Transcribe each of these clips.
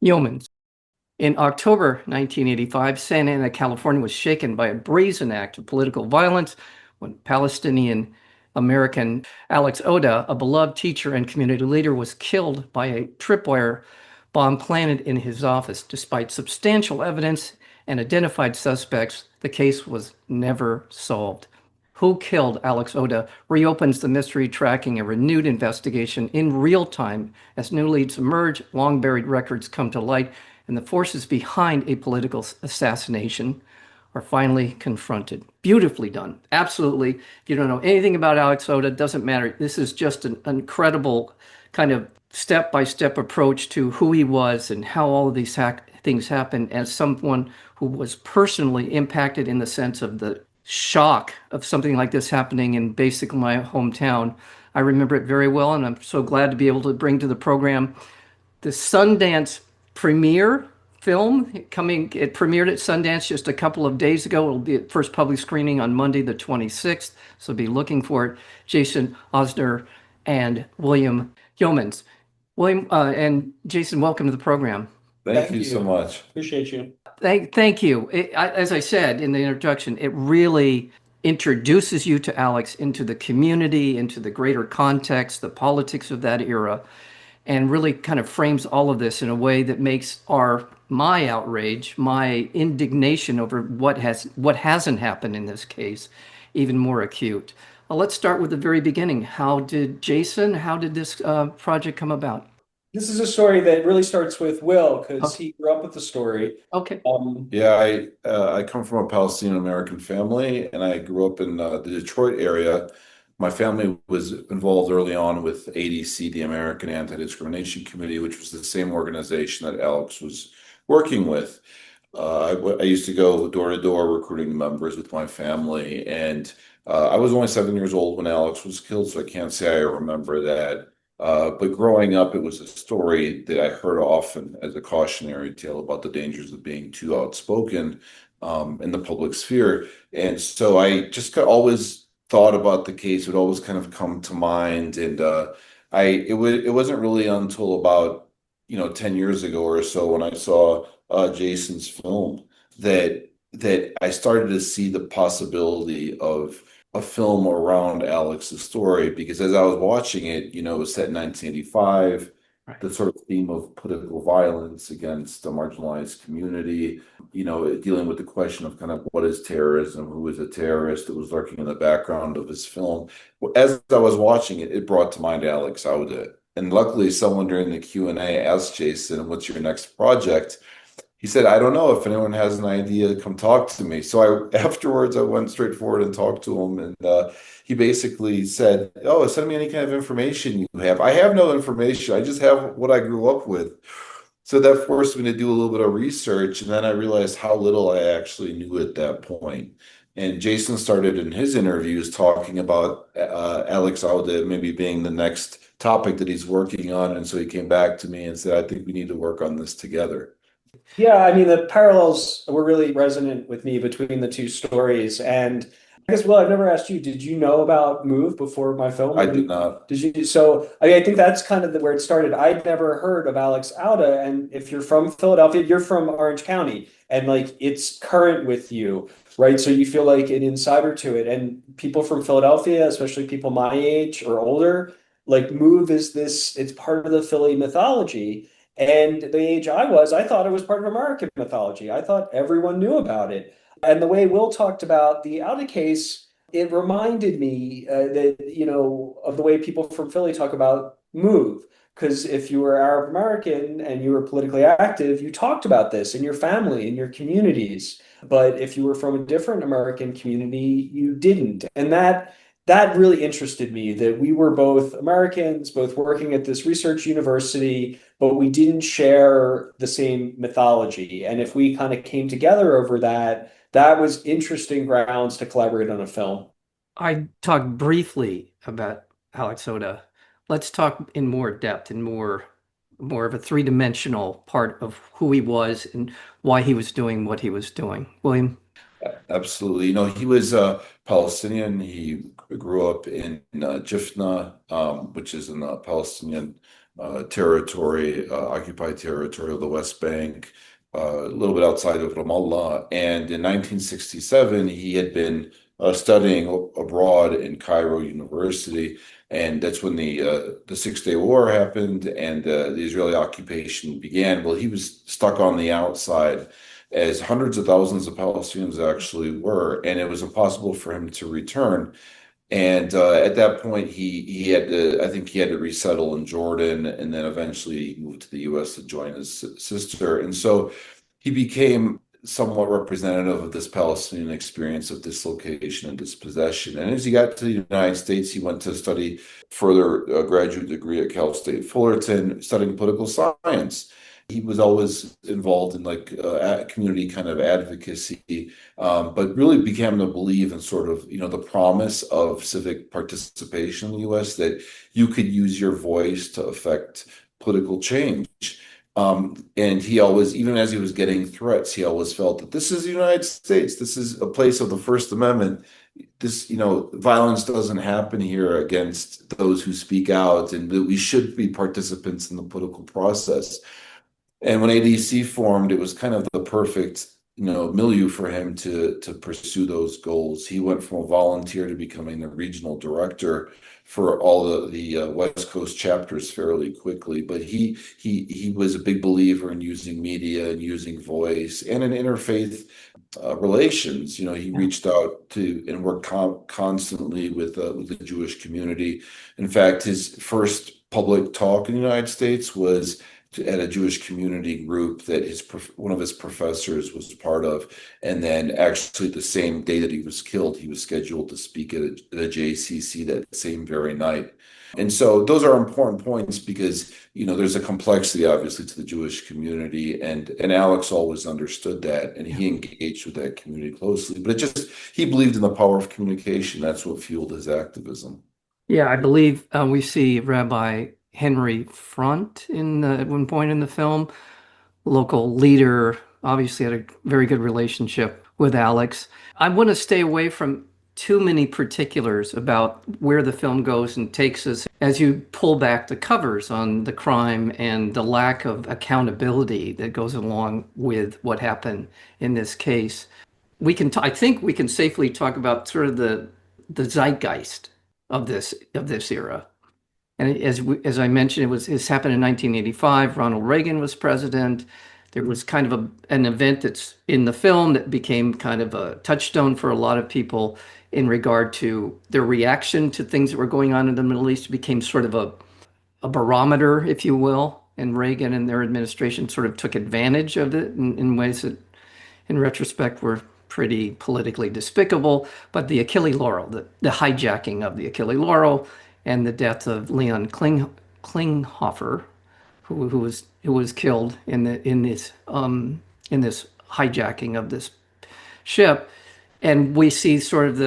Youmans. In October 1985, Santa Ana, California was shaken by a brazen act of political violence when Palestinian American Alex Odeh, a beloved teacher and community leader, was killed by a tripwire bomb planted in his office. Despite substantial evidence and identified suspects, the case was never solved. Who Killed Alex Odeh reopens the mystery, tracking a renewed investigation in real time as new leads emerge, long buried records come to light, and the forces behind a political assassination are finally confronted. Beautifully done. Absolutely. If you don't know anything about Alex Odeh, it doesn't matter. This is just an incredible kind of step-by-step approach to who he was and how all of these things happened as someone who was personally impacted in the sense of the shock of something like this happening in basically my hometown. I remember it very well, and I'm so glad to be able to bring to the program the Sundance premiere film coming. It premiered at Sundance just a couple of days ago. It'll be at first public screening on Monday, the 26th. So be looking for it. Jason Osder and William Youmans. William and Jason, welcome to the program. Thank you so much. Appreciate you. Thank you. As I said in the introduction, it really introduces you to Alex into the community, into the greater context, the politics of that era, and really kind of frames all of this in a way that makes my outrage, my indignation over what hasn't happened in this case, even more acute. Let's start with the very beginning. How did this project come about? This is a story that really starts with Will because Okay. he grew up with the story. Okay. Yeah, I come from a Palestinian American family, and I grew up in the Detroit area. My family was involved early on with ADC, the American Anti-Discrimination Committee, which was the same organization that Alex was working with. I used to go door to door recruiting members with my family, and I was only 7 years old when Alex was killed, so I can't say I remember that. But growing up, it was a story that I heard often as a cautionary tale about the dangers of being too outspoken in the public sphere. And so I just always thought about the case, would always kind of come to mind. And it wasn't really until about 10 years ago or so when I saw Jason's film that I started to see the possibility of a film around Alex's story, because as I was watching it, it was set in 1985, Right. the sort of theme of political violence against a marginalized community, dealing with the question of kind of what is terrorism, who is a terrorist, that was lurking in the background of his film. As I was watching it, it brought to mind Alex Odeh. And luckily, someone during the Q&A asked Jason, "What's your next project?" He said, "I don't know. If anyone has an idea, come talk to me." So afterwards, I went straight forward and talked to him. And he basically said, "Oh, send me any kind of information you have." I have no information. I just have what I grew up with. So that forced me to do a little bit of research. And then I realized how little I actually knew at that point. And Jason started in his interviews talking about Alex Odeh maybe being the next topic that he's working on. And so he came back to me and said, "I think we need to work on this together." Yeah, I mean, the parallels were really resonant with me between the two stories. And I guess, Will, I've never asked you, did you know about Move before my film? I did not. Did you? So, I mean, I think that's kind of where it started. I'd never heard of Alex Odeh. And if you're from Philadelphia, you're from Orange County, and like it's current with you, right? So you feel like an insider to it. And people from Philadelphia, especially people my age or older, like Move is it's part of the Philly mythology. And the age I was, I thought it was part of American mythology. I thought everyone knew about it. And the way Will talked about the Outa case, it reminded me of the way people from Philly talk about Move. Because if you were Arab American and you were politically active, you talked about this in your family, in your communities. But if you were from a different American community, you didn't. And that really interested me, that we were both Americans, both working at this research university, but we didn't share the same mythology. And if we kind of came together over that, that was interesting grounds to collaborate on a film. I talked briefly about Alex Odeh. Let's talk in more depth and more of a three-dimensional part of who he was and why he was doing what he was doing. William? Absolutely. He was Palestinian. He grew up in Jifna, which is in the Palestinian territory, occupied territory of the West Bank, a little bit outside of Ramallah. And in 1967, he had been studying abroad in Cairo University, and that's when the Six-Day War happened and the Israeli occupation began. Well, he was stuck on the outside, as hundreds of thousands of Palestinians actually were, and it was impossible for him to return. And at that point, he had to, I think he had to resettle in Jordan, and then eventually he moved to the U.S. to join his sister. And so he became somewhat representative of this Palestinian experience of dislocation and dispossession. And as he got to the United States, he went to study further a graduate degree at Cal State Fullerton, studying political science. He was always involved in like community kind of advocacy, but really began to believe in sort of, the promise of civic participation in the U.S., that you could use your voice to affect political change. And he always, even as he was getting threats, he always felt that this is the United States. This is a place of the First Amendment. This, violence doesn't happen here against those who speak out, and that we should be participants in the political process. And when ADC formed, it was kind of the perfect, milieu for him to pursue those goals. He went from a volunteer to becoming the regional director for all the West Coast chapters fairly quickly. But he was a big believer in using media and using voice and in interfaith relations. He reached out to and worked constantly with the Jewish community. In fact, his first public talk in the United States was at a Jewish community group that one of his professors was part of. And then actually the same day that he was killed, he was scheduled to speak at a JCC that same very night. And so those are important points because, there's a complexity obviously to the Jewish community, and Alex always understood that, and he engaged with that community closely. But he believed in the power of communication. That's what fueled his activism. Yeah, I believe we see Rabbi Henry Front at one point in the film, local leader, obviously had a very good relationship with Alex. I want to stay away from too many particulars about where the film goes and takes us as you pull back the covers on the crime and the lack of accountability that goes along with what happened in this case. I think we can safely talk about sort of the zeitgeist of this era. And as I mentioned, this happened in 1985. Ronald Reagan was president. There was kind of an event that's in the film that became kind of a touchstone for a lot of people in regard to their reaction to things that were going on in the Middle East. It became sort of a barometer, if you will, and Reagan and their administration sort of took advantage of it in ways that, in retrospect, were pretty politically despicable. But the Achille Lauro, the hijacking of the Achille Lauro, and the death of Leon Klinghoffer, who was killed in this hijacking of this ship, and we see sort of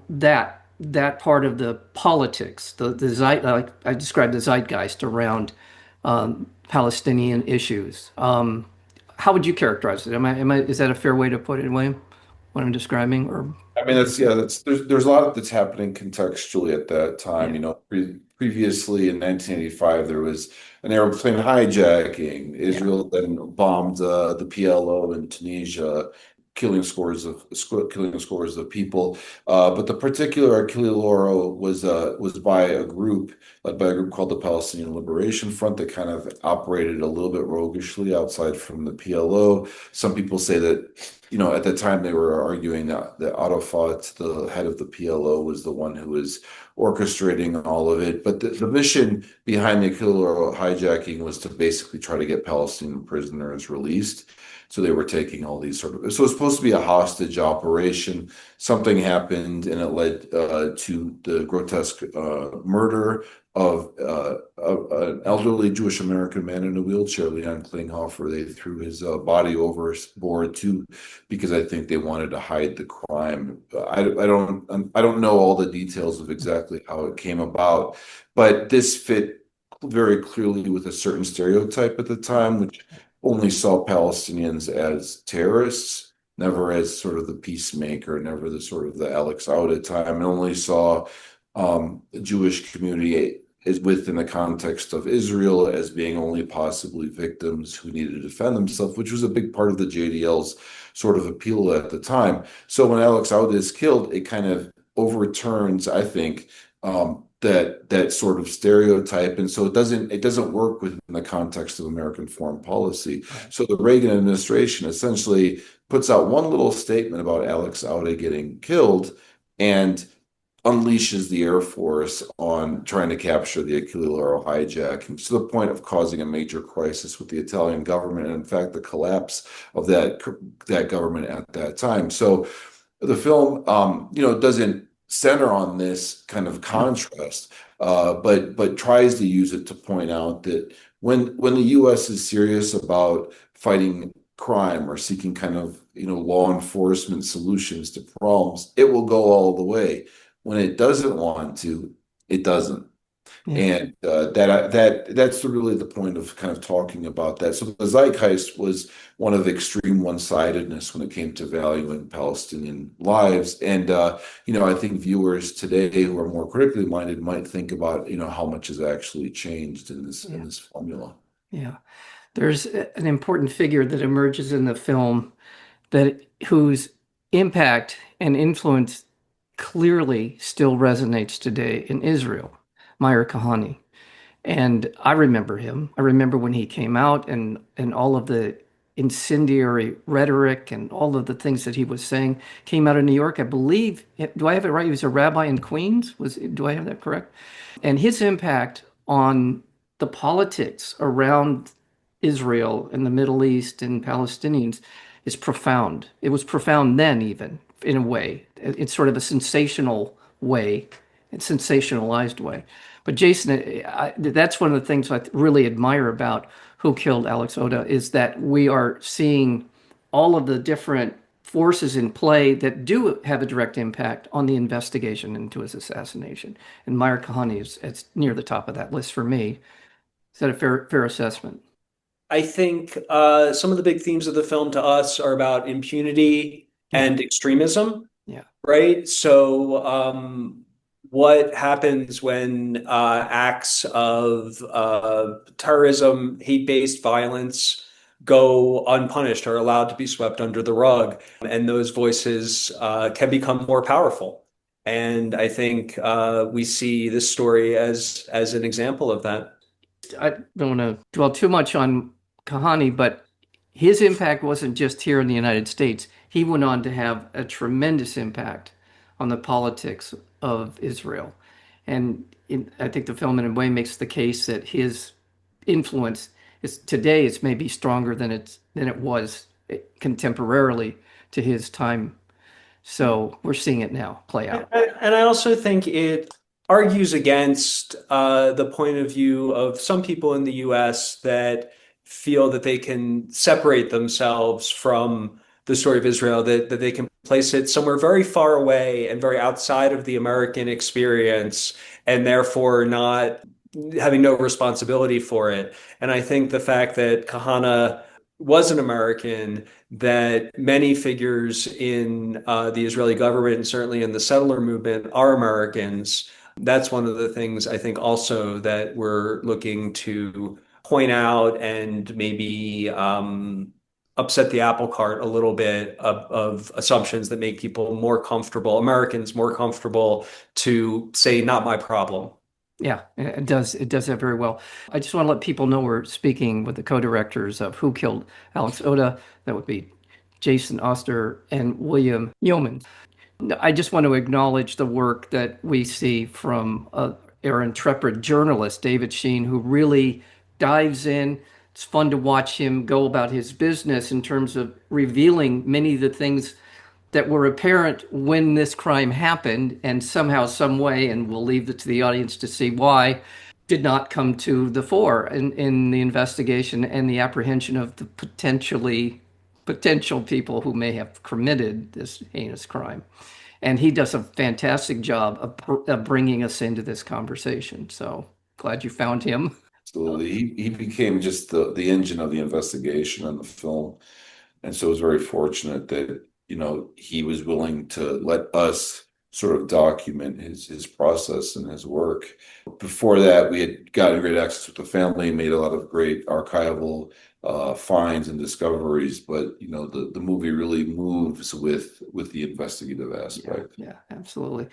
that part of the politics, like I described the zeitgeist around Palestinian issues. How would you characterize it? Is that a fair way to put it, William? What I'm describing, or? I mean, there's a lot that's happening contextually at that time. Previously in 1985, there was an airplane hijacking. Israel then bombed the PLO in Tunisia, killing scores of people. But the particular Achille Lauro was by a group led by a group called the Palestinian Liberation Front that kind of operated a little bit roguishly outside from the PLO. Some people say that, at the time they were arguing that Arafat, the head of the PLO, was the one who was orchestrating all of it. But the mission behind the Achille Lauro hijacking was to basically try to get Palestinian prisoners released. So they were taking all these so it was supposed to be a hostage operation. Something happened and it led to the grotesque murder of an elderly Jewish American man in a wheelchair, Leon Klinghoffer. They threw his body overboard too, because I think they wanted to hide the crime. I don't know all the details of exactly how it came about, but this fit very clearly with a certain stereotype at the time, which only saw Palestinians as terrorists, never as sort of the peacemaker, never the sort of the Alex Odeh time, and only saw the Jewish community is within the context of Israel as being only possibly victims who needed to defend themselves, which was a big part of the JDL's sort of appeal at the time. So when Alex Odeh is killed, it kind of overturns, I think, that sort of stereotype, and so it doesn't work within the context of American foreign policy. Right. So the Reagan administration essentially puts out one little statement about Alex Odeh getting killed and unleashes the Air Force on trying to capture the Aquilino hijack, to the point of causing a major crisis with the Italian government, and in fact the collapse of that government at that time. So the film, doesn't center on this kind of contrast, but tries to use it to point out that when the U.S. is serious about fighting crime or seeking kind of law enforcement solutions to problems, it will go all the way. When it doesn't want to, it doesn't. Yeah. And that's really the point of kind of talking about that. So the zeitgeist was one of extreme one-sidedness when it came to valuing Palestinian lives. And I think viewers today who are more critically minded might think about how much has actually changed in this formula. Yeah. There's an important figure that emerges in the film whose impact and influence clearly still resonates today in Israel, Meir Kahane. And I remember him. I remember when he came out and all of the incendiary rhetoric and all of the things that he was saying came out of New York. I believe, do I have it right? He was a rabbi in Queens. Do I have that correct? And his impact on the politics around Israel and the Middle East and Palestinians is profound. It was profound then, even in a way. It's sort of a sensational way, a sensationalized way. But Jason, that's one of the things I really admire about Who Killed Alex Odeh is that we are seeing all of the different forces in play that do have a direct impact on the investigation into his assassination. And Meir Kahane is near the top of that list for me. Is that a fair assessment? I think some of the big themes of the film to us are about impunity and extremism, Yeah. right? So what happens when acts of terrorism, hate-based violence go unpunished or allowed to be swept under the rug, and those voices can become more powerful. And I think we see this story as an example of that. I don't want to dwell too much on Kahane, but his impact wasn't just here in the United States. He went on to have a tremendous impact on the politics of Israel. And I think the film in a way makes the case that his influence today is maybe stronger than it was contemporarily to his time. So we're seeing it now play out. And I also think it argues against the point of view of some people in the US that feel that they can separate themselves from the story of Israel, that they can place it somewhere very far away and very outside of the American experience, and therefore not having no responsibility for it. And I think the fact that Kahane was an American, that many figures in the Israeli government and certainly in the settler movement are Americans. That's one of the things I think also that we're looking to point out and maybe upset the apple cart a little bit of assumptions that make people more comfortable, Americans more comfortable to say, not my problem. Yeah, it does. It does that very well. I just want to let people know we're speaking with the co-directors of Who Killed Alex Odeh. That would be Jason Osder and William Youmans. I just want to acknowledge the work that we see from our intrepid journalist, David Sheen, who really dives in. It's fun to watch him go about his business in terms of revealing many of the things that were apparent when this crime happened, and somehow, some way, and we'll leave it to the audience to see why, did not come to the fore in the investigation and the apprehension of the potential people who may have committed this heinous crime. And he does a fantastic job of bringing us into this conversation. So glad you found him. Absolutely. He became just the engine of the investigation in the film. And so it was very fortunate that, he was willing to let us sort of document his process and his work. Before that, we had gotten great access with the family, made a lot of great archival finds and discoveries, but the movie really moves with the investigative aspect. Yeah, absolutely.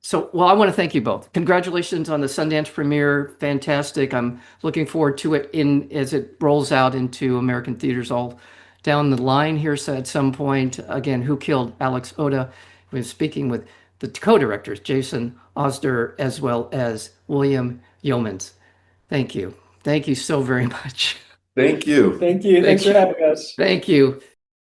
So, well, I want to thank you both. Congratulations on the Sundance premiere. Fantastic. I'm looking forward to it as it rolls out into American theaters all down the line here. So at some point, again, Who Killed Alex Odeh? We're speaking with the co-directors, Jason Osder, as well as William Yeomans. Thank you. Thank you so very much. Thank you. Thank you. Thanks for having us. Thank you.